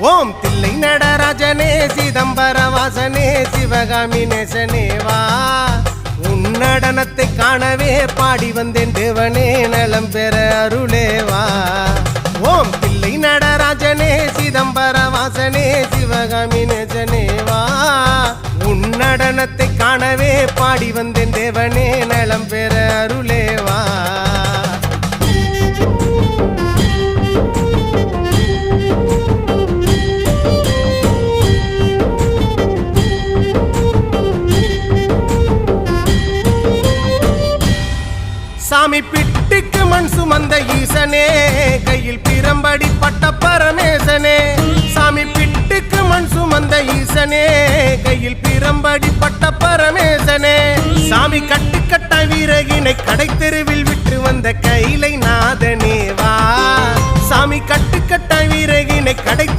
ஓம் தில்லை நடராஜனே சிதம்பர வாசனே சிவகாமி நேசனே வா உன் நடனத்தை காணவே பாடி வந்தேன் தேவனே நலம் பெற அருளே வா ஓம் தில்லை நடராஜனே சிதம்பர வாசனே சிவகாமி நேசனே வா உன் நடனத்தை காணவே பாடி வந்தேன் தேவனே நலம் பெற அருளே வா சாமி பிட்டுக்கு மண் சுமந்த ஈசனே கையில் பிரம்படி பட்ட பரமேசனே சாமி பிட்டுக்கு மண் சுமந்த ஈசனே கையில் பிரம்படி பட்ட பரமேசனே சாமி கட்டுக்கட்ட வீரகினை கடை தெருவில் விட்டு வந்த கைலை நாதனே வா சாமி கட்டுக்கட்ட வீரகினை கடை தெரு